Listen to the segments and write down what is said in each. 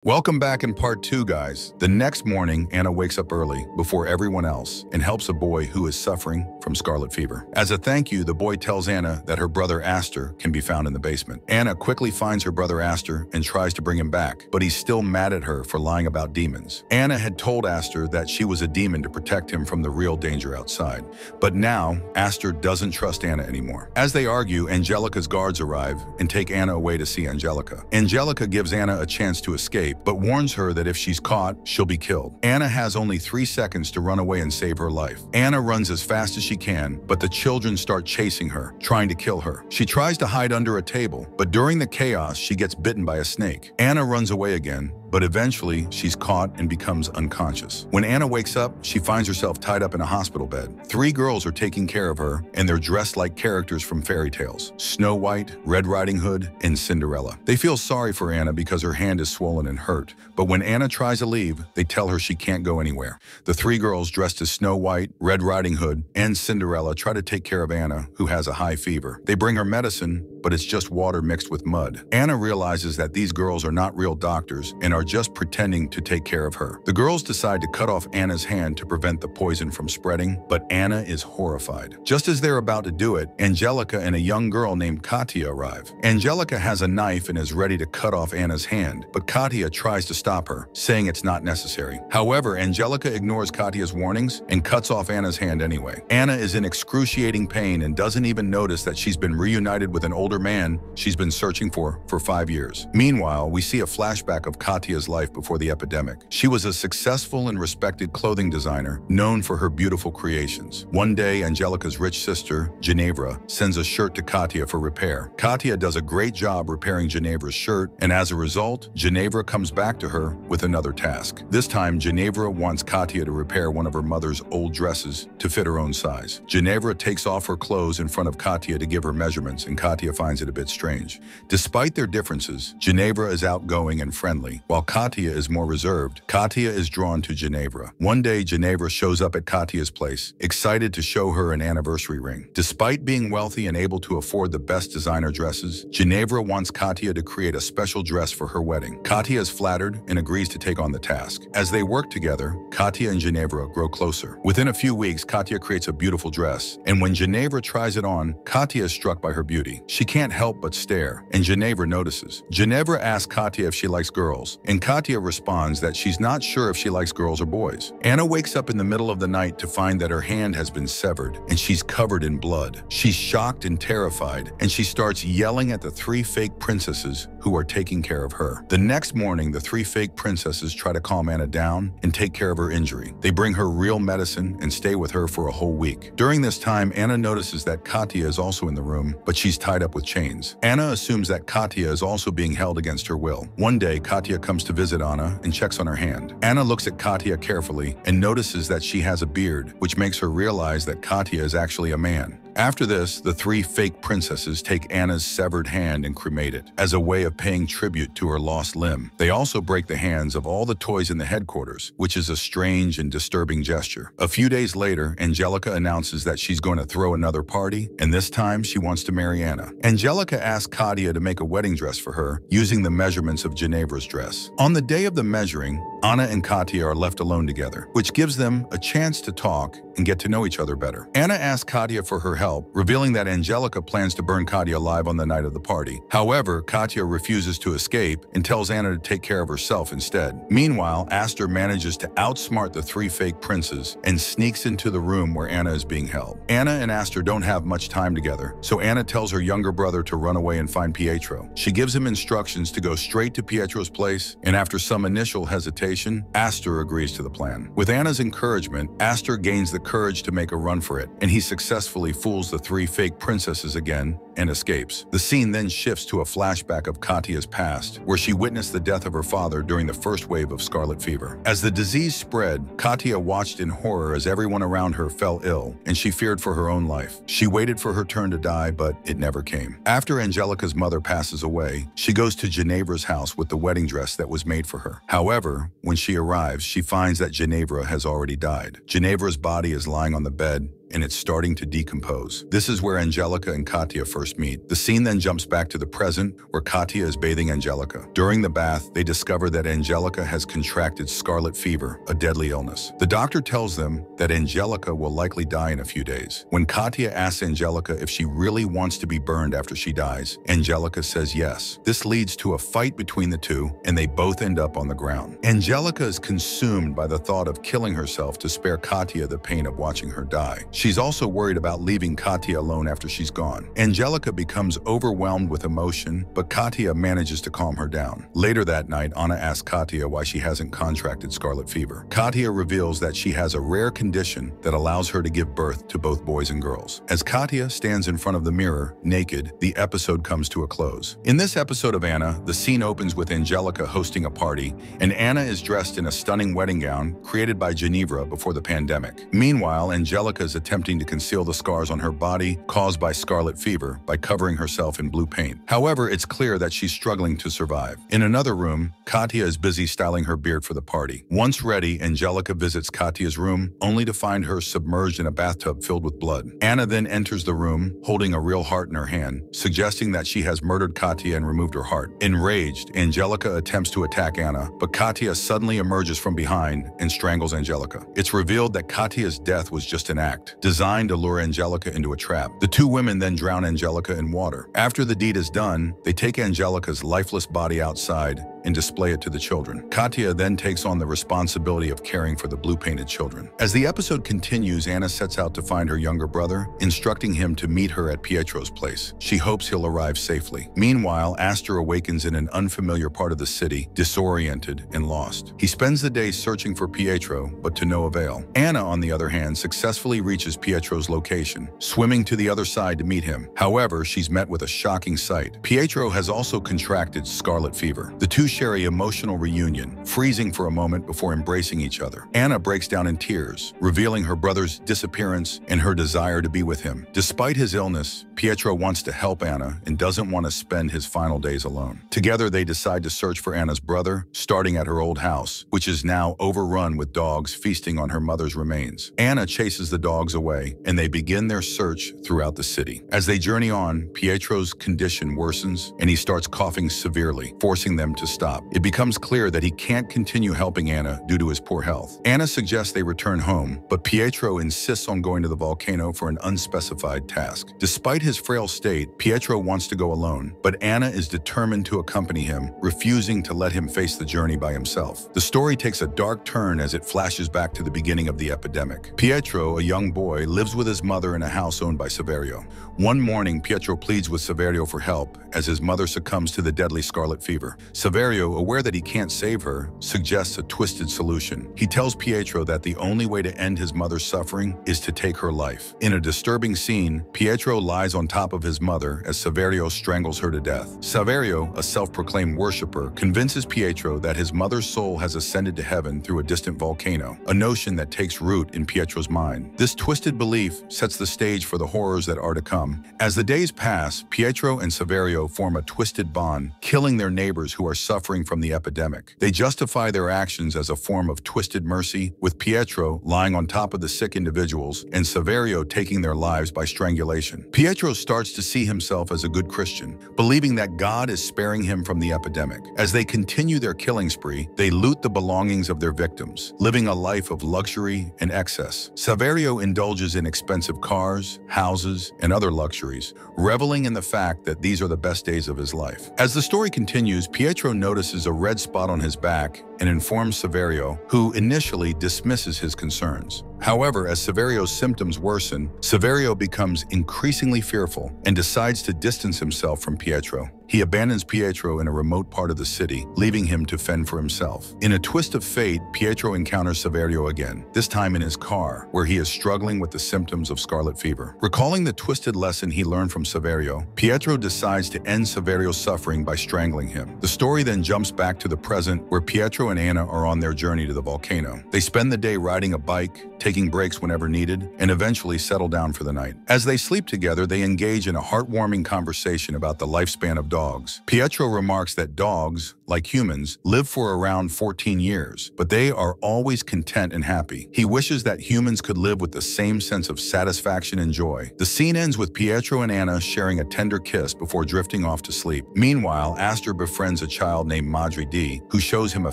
Welcome back in part 2, guys. The next morning, Anna wakes up early, before everyone else, and helps a boy who is suffering from scarlet fever. As a thank you, the boy tells Anna that her brother Aster can be found in the basement. Anna quickly finds her brother Aster and tries to bring him back, but he's still mad at her for lying about demons. Anna had told Aster that she was a demon to protect him from the real danger outside. But now, Aster doesn't trust Anna anymore. As they argue, Angelica's guards arrive and take Anna away to see Angelica. Angelica gives Anna a chance to escape, but warns her that if she's caught, she'll be killed. Anna has only 3 seconds to run away and save her life. Anna runs as fast as she can, but the children start chasing her, trying to kill her. She tries to hide under a table, but during the chaos, she gets bitten by a snake. Anna runs away again, but eventually she's caught and becomes unconscious. When Anna wakes up, she finds herself tied up in a hospital bed. 3 girls are taking care of her, and they're dressed like characters from fairy tales: Snow White, Red Riding Hood, and Cinderella. They feel sorry for Anna because her hand is swollen and hurt, but when Anna tries to leave, they tell her she can't go anywhere. The 3 girls dressed as Snow White, Red Riding Hood, and Cinderella try to take care of Anna, who has a high fever. They bring her medicine, but it's just water mixed with mud. Anna realizes that these girls are not real doctors and are just pretending to take care of her. The girls decide to cut off Anna's hand to prevent the poison from spreading, but Anna is horrified. Just as they're about to do it, Angelica and a young girl named Katia arrive. Angelica has a knife and is ready to cut off Anna's hand, but Katia tries to stop her, saying it's not necessary. However, Angelica ignores Katia's warnings and cuts off Anna's hand anyway. Anna is in excruciating pain and doesn't even notice that she's been reunited with an older man she's been searching for 5 years. Meanwhile, we see a flashback of Katia's life before the epidemic. She was a successful and respected clothing designer known for her beautiful creations. One day, Angelica's rich sister, Ginevra, sends a shirt to Katia for repair. Katia does a great job repairing Ginevra's shirt, and as a result, Ginevra comes back to her with another task. This time, Ginevra wants Katia to repair one of her mother's old dresses to fit her own size. Ginevra takes off her clothes in front of Katia to give her measurements, and Katia finds it a bit strange. Despite their differences, Ginevra is outgoing and friendly, while Katia is more reserved. Katia is drawn to Ginevra. One day, Ginevra shows up at Katia's place, excited to show her an anniversary ring. Despite being wealthy and able to afford the best designer dresses, Ginevra wants Katia to create a special dress for her wedding. Katia is flattered and agrees to take on the task. As they work together, Katia and Ginevra grow closer. Within a few weeks, Katia creates a beautiful dress, and when Ginevra tries it on, Katia is struck by her beauty. She can't help but stare, and Ginevra notices. Ginevra asks Katia if she likes girls, and Katia responds that she's not sure if she likes girls or boys. Anna wakes up in the middle of the night to find that her hand has been severed, and she's covered in blood. She's shocked and terrified, and she starts yelling at the 3 fake princesses who are taking care of her. The next morning, the 3 fake princesses try to calm Anna down and take care of her injury. They bring her real medicine and stay with her for a whole week. During this time, Anna notices that Katia is also in the room, but she's tied up with chains. Anna assumes that Katia is also being held against her will. One day, Katia comes to visit Anna and checks on her hand. Anna looks at Katia carefully and notices that she has a beard, which makes her realize that Katia is actually a man. After this, the 3 fake princesses take Anna's severed hand and cremate it, as a way of paying tribute to her lost limb. They also break the hands of all the toys in the headquarters, which is a strange and disturbing gesture. A few days later, Angelica announces that she's going to throw another party, and this time she wants to marry Anna. Angelica asks Katia to make a wedding dress for her, using the measurements of Ginevra's dress. On the day of the measuring, Anna and Katia are left alone together, which gives them a chance to talk and get to know each other better. Anna asks Katia for her help, revealing that Angelica plans to burn Katia alive on the night of the party. However, Katia refuses to escape and tells Anna to take care of herself instead. Meanwhile, Aster manages to outsmart the 3 fake princes and sneaks into the room where Anna is being held. Anna and Aster don't have much time together, so Anna tells her younger brother to run away and find Pietro. She gives him instructions to go straight to Pietro's place, and after some initial hesitation, Aster agrees to the plan. With Anna's encouragement, Aster gains the courage to make a run for it, and he successfully fools the 3 fake princesses again and escapes. The scene then shifts to a flashback of Katia's past, where she witnessed the death of her father during the first wave of scarlet fever. As the disease spread, Katia watched in horror as everyone around her fell ill, and she feared for her own life. She waited for her turn to die, but it never came. After Angelica's mother passes away, she goes to Ginevra's house with the wedding dress that was made for her. However, when she arrives, she finds that Ginevra has already died. Ginevra's body is lying on the bed, and it's starting to decompose. This is where Angelica and Katia first meet. The scene then jumps back to the present, where Katia is bathing Angelica. During the bath, they discover that Angelica has contracted scarlet fever, a deadly illness. The doctor tells them that Angelica will likely die in a few days. When Katia asks Angelica if she really wants to be burned after she dies, Angelica says yes. This leads to a fight between the two, and they both end up on the ground. Angelica is consumed by the thought of killing herself to spare Katia the pain of watching her die. She's also worried about leaving Katia alone after she's gone. Angelica becomes overwhelmed with emotion, but Katia manages to calm her down. Later that night, Anna asks Katia why she hasn't contracted scarlet fever. Katia reveals that she has a rare condition that allows her to give birth to both boys and girls. As Katia stands in front of the mirror, naked, the episode comes to a close. In this episode of Anna, the scene opens with Angelica hosting a party, and Anna is dressed in a stunning wedding gown created by Ginevra before the pandemic. Meanwhile, Angelica is attempting to conceal the scars on her body caused by scarlet fever by covering herself in blue paint. However, it's clear that she's struggling to survive. In another room, Katia is busy styling her beard for the party. Once ready, Angelica visits Katia's room, only to find her submerged in a bathtub filled with blood. Anna then enters the room, holding a real heart in her hand, suggesting that she has murdered Katia and removed her heart. Enraged, Angelica attempts to attack Anna, but Katia suddenly emerges from behind and strangles Angelica. It's revealed that Katia's death was just an act, designed to lure Angelica into a trap. The two women then drown Angelica in water. After the deed is done, they take Angelica's lifeless body outside and display it to the children. Katia then takes on the responsibility of caring for the blue-painted children. As the episode continues, Anna sets out to find her younger brother, instructing him to meet her at Pietro's place. She hopes he'll arrive safely. Meanwhile, Astor awakens in an unfamiliar part of the city, disoriented and lost. He spends the day searching for Pietro, but to no avail. Anna, on the other hand, successfully reaches Pietro's location, swimming to the other side to meet him. However, she's met with a shocking sight. Pietro has also contracted scarlet fever. The two share an emotional reunion, freezing for a moment before embracing each other. Anna breaks down in tears, revealing her brother's disappearance and her desire to be with him. Despite his illness, Pietro wants to help Anna and doesn't want to spend his final days alone. Together, they decide to search for Anna's brother, starting at her old house, which is now overrun with dogs feasting on her mother's remains. Anna chases the dogs away, and they begin their search throughout the city. As they journey on, Pietro's condition worsens, and he starts coughing severely, forcing them to stop. It becomes clear that he can't continue helping Anna due to his poor health. Anna suggests they return home, but Pietro insists on going to the volcano for an unspecified task. Despite his frail state, Pietro wants to go alone, but Anna is determined to accompany him, refusing to let him face the journey by himself. The story takes a dark turn as it flashes back to the beginning of the epidemic. Pietro, a young boy, lives with his mother in a house owned by Saverio. One morning, Pietro pleads with Saverio for help as his mother succumbs to the deadly scarlet fever. Saverio, aware that he can't save her, suggests a twisted solution. He tells Pietro that the only way to end his mother's suffering is to take her life. In a disturbing scene, Pietro lies on top of his mother as Saverio strangles her to death. Saverio, a self-proclaimed worshiper, convinces Pietro that his mother's soul has ascended to heaven through a distant volcano, a notion that takes root in Pietro's mind. This twisted belief sets the stage for the horrors that are to come. As the days pass, Pietro and Saverio form a twisted bond, killing their neighbors who are suffering from the epidemic. They justify their actions as a form of twisted mercy, with Pietro lying on top of the sick individuals and Saverio taking their lives by strangulation. Pietro starts to see himself as a good Christian, believing that God is sparing him from the epidemic. As they continue their killing spree, they loot the belongings of their victims, living a life of luxury and excess. Saverio indulges in expensive cars, houses, and other luxuries, reveling in the fact that these are the best days of his life. As the story continues, Pietro notices a red spot on his back and informs Saverio, who initially dismisses his concerns. However, as Saverio's symptoms worsen, Saverio becomes increasingly fearful and decides to distance himself from Pietro. He abandons Pietro in a remote part of the city, leaving him to fend for himself. In a twist of fate, Pietro encounters Saverio again, this time in his car, where he is struggling with the symptoms of scarlet fever. Recalling the twisted lesson he learned from Saverio, Pietro decides to end Saverio's suffering by strangling him. The story then jumps back to the present, where Pietro and Anna are on their journey to the volcano. They spend the day riding a bike, taking breaks whenever needed, and eventually settle down for the night. As they sleep together, they engage in a heartwarming conversation about the lifespan of dogs. Pietro remarks that dogs, like humans, live for around 14 years, but they are always content and happy. He wishes that humans could live with the same sense of satisfaction and joy. The scene ends with Pietro and Anna sharing a tender kiss before drifting off to sleep. Meanwhile, Astor befriends a child named Madre D, who shows him a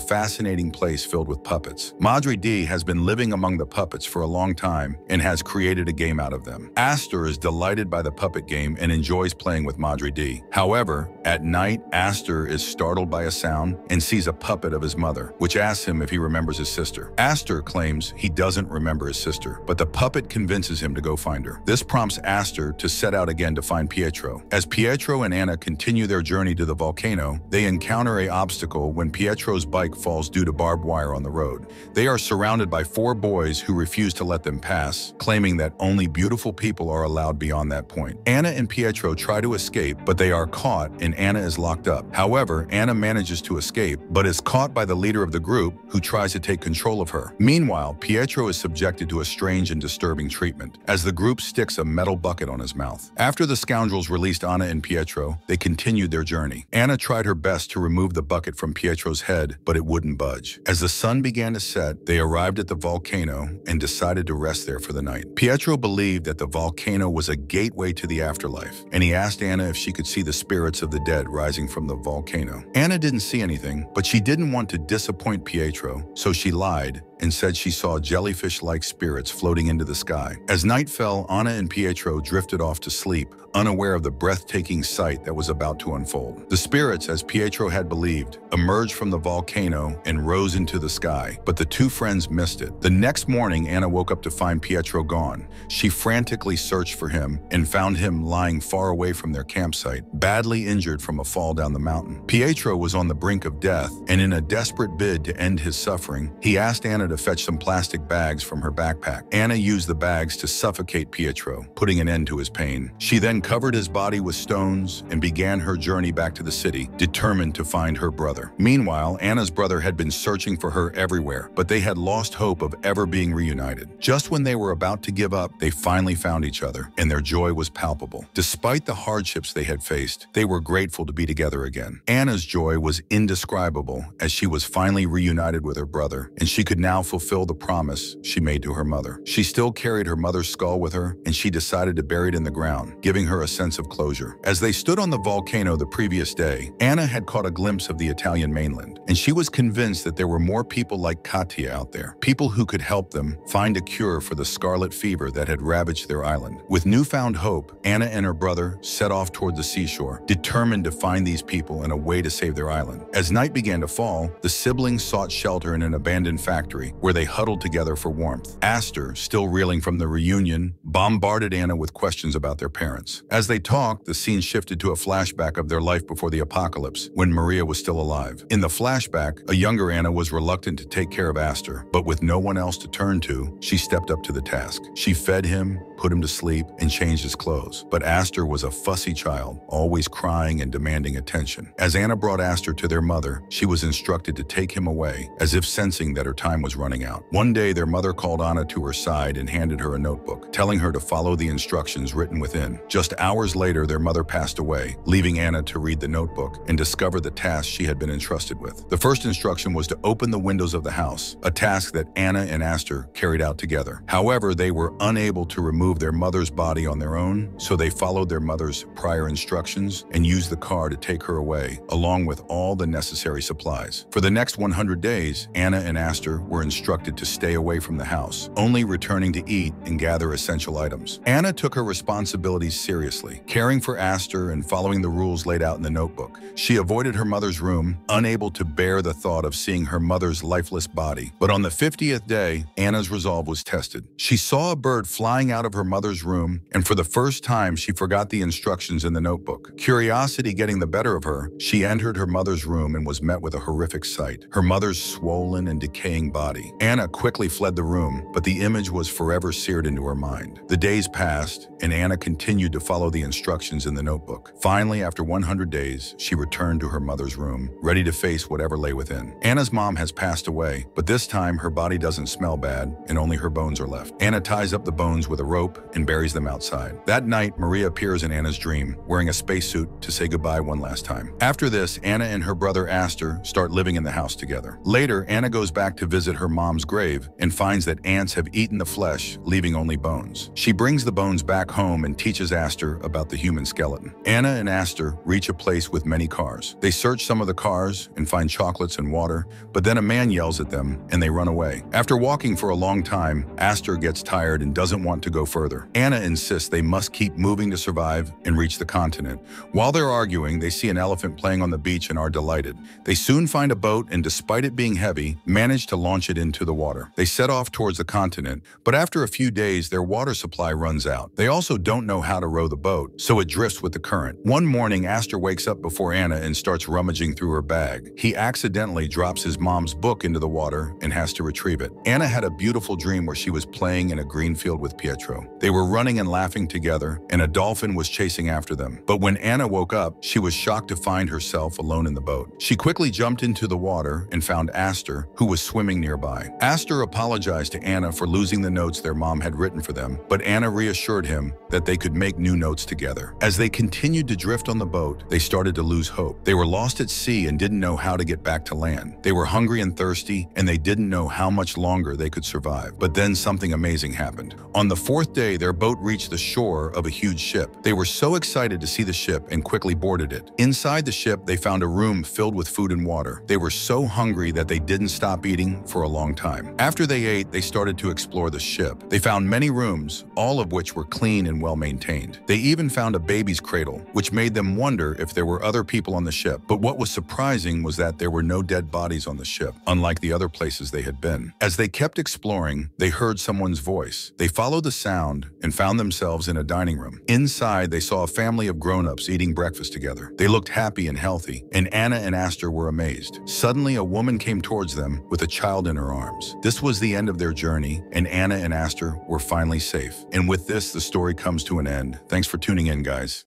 fascinating place filled with puppets. Madre D has been living among the puppets for a long time and has created a game out of them. Astor is delighted by the puppet game and enjoys playing with Madre D. However, at night, Astor is startled by a sound and sees a puppet of his mother, which asks him if he remembers his sister. Astor claims he doesn't remember his sister, but the puppet convinces him to go find her. This prompts Astor to set out again to find Pietro. As Pietro and Anna continue their journey to the volcano, they encounter an obstacle when Pietro's bike falls due to barbed wire on the road. They are surrounded by 4 boys who refuse to let them pass, claiming that only beautiful people are allowed beyond that point. Anna and Pietro try to escape, but they are caught and Anna is locked up. However, Anna manages to escape, but is caught by the leader of the group, who tries to take control of her. Meanwhile, Pietro is subjected to a strange and disturbing treatment, as the group sticks a metal bucket on his mouth. After the scoundrels released Anna and Pietro, they continued their journey. Anna tried her best to remove the bucket from Pietro's head, but it wouldn't budge. As the sun began to set, they arrived at the volcano and decided to rest there for the night. Pietro believed that the volcano was a gateway to the afterlife, and he asked Anna if she could see the spirits of the dead rising from the volcano. Anna didn't see anything, but she didn't want to disappoint Pietro, so she lied and said she saw jellyfish-like spirits floating into the sky. As night fell, Anna and Pietro drifted off to sleep, unaware of the breathtaking sight that was about to unfold. The spirits, as Pietro had believed, emerged from the volcano and rose into the sky, but the 2 friends missed it. The next morning, Anna woke up to find Pietro gone. She frantically searched for him and found him lying far away from their campsite, badly injured from a fall down the mountain. Pietro was on the brink of death, and in a desperate bid to end his suffering, he asked Anna to fetch some plastic bags from her backpack. Anna used the bags to suffocate Pietro, putting an end to his pain. She then covered his body with stones and began her journey back to the city, determined to find her brother. Meanwhile, Anna's brother had been searching for her everywhere, but they had lost hope of ever being reunited. Just when they were about to give up, they finally found each other, and their joy was palpable. Despite the hardships they had faced, they were grateful to be together again. Anna's joy was indescribable as she was finally reunited with her brother, and she could now fulfill the promise she made to her mother. She still carried her mother's skull with her, and she decided to bury it in the ground, giving her a sense of closure. As they stood on the volcano the previous day, Anna had caught a glimpse of the Italian mainland, and she was convinced that there were more people like Katia out there, people who could help them find a cure for the scarlet fever that had ravaged their island. With newfound hope, Anna and her brother set off toward the seashore, determined to find these people and a way to save their island. As night began to fall, the siblings sought shelter in an abandoned factory, where they huddled together for warmth. Astor, still reeling from the reunion, bombarded Anna with questions about their parents. As they talked, the scene shifted to a flashback of their life before the apocalypse, when Maria was still alive. In the flashback, a younger Anna was reluctant to take care of Astor, but with no one else to turn to, she stepped up to the task. She fed him, put him to sleep, and changed his clothes. But Astor was a fussy child, always crying and demanding attention. As Anna brought Astor to their mother, she was instructed to take him away, as if sensing that her time was running out. One day, their mother called Anna to her side and handed her a notebook, telling her to follow the instructions written within. Just hours later, their mother passed away, leaving Anna to read the notebook and discover the task she had been entrusted with. The first instruction was to open the windows of the house, a task that Anna and Astor carried out together. However, they were unable to remove their mother's body on their own, so they followed their mother's prior instructions and used the car to take her away, along with all the necessary supplies. For the next 100 days, Anna and Astor were instructed to stay away from the house, only returning to eat and gather essential items. Anna took her responsibilities seriously, caring for Astor and following the rules laid out in the notebook. She avoided her mother's room, unable to bear the thought of seeing her mother's lifeless body. But on the 50th day, Anna's resolve was tested. She saw a bird flying out of her mother's room, and for the first time, she forgot the instructions in the notebook. Curiosity getting the better of her, she entered her mother's room and was met with a horrific sight. Her mother's swollen and decaying body body. Anna quickly fled the room, but the image was forever seared into her mind. The days passed, and Anna continued to follow the instructions in the notebook. Finally, after 100 days, she returned to her mother's room, ready to face whatever lay within. Anna's mom has passed away, but this time her body doesn't smell bad, and only her bones are left. Anna ties up the bones with a rope and buries them outside. That night, Maria appears in Anna's dream, wearing a spacesuit to say goodbye one last time. After this, Anna and her brother Aster start living in the house together. Later, Anna goes back to visit her mom's grave and finds that ants have eaten the flesh, leaving only bones. She brings the bones back home and teaches Aster about the human skeleton. Anna and Aster reach a place with many cars. They search some of the cars and find chocolates and water, but then a man yells at them and they run away. After walking for a long time, Aster gets tired and doesn't want to go further. Anna insists they must keep moving to survive and reach the continent. While they're arguing, they see an elephant playing on the beach and are delighted. They soon find a boat and, despite it being heavy, manage to launch it into the water. They set off towards the continent, but after a few days, their water supply runs out. They also don't know how to row the boat, so it drifts with the current. One morning, Aster wakes up before Anna and starts rummaging through her bag. He accidentally drops his mom's book into the water and has to retrieve it. Anna had a beautiful dream where she was playing in a green field with Pietro. They were running and laughing together, and a dolphin was chasing after them. But when Anna woke up, she was shocked to find herself alone in the boat. She quickly jumped into the water and found Aster, who was swimming nearby. Aster apologized to Anna for losing the notes their mom had written for them, but Anna reassured him that they could make new notes together. As they continued to drift on the boat, they started to lose hope. They were lost at sea and didn't know how to get back to land. They were hungry and thirsty, and they didn't know how much longer they could survive. But then something amazing happened. On the fourth day, their boat reached the shore of a huge ship. They were so excited to see the ship and quickly boarded it. Inside the ship, they found a room filled with food and water. They were so hungry that they didn't stop eating for a long time. After they ate, they started to explore the ship. They found many rooms, all of which were clean and well maintained. They even found a baby's cradle, which made them wonder if there were other people on the ship. But what was surprising was that there were no dead bodies on the ship, unlike the other places they had been. As they kept exploring, they heard someone's voice. They followed the sound and found themselves in a dining room. Inside, they saw a family of grown-ups eating breakfast together. They looked happy and healthy, and Anna and Aster were amazed. Suddenly, a woman came towards them with a child in her arms. This was the end of their journey, and Anna and Aster were finally safe. And with this, the story comes to an end. Thanks for tuning in, guys.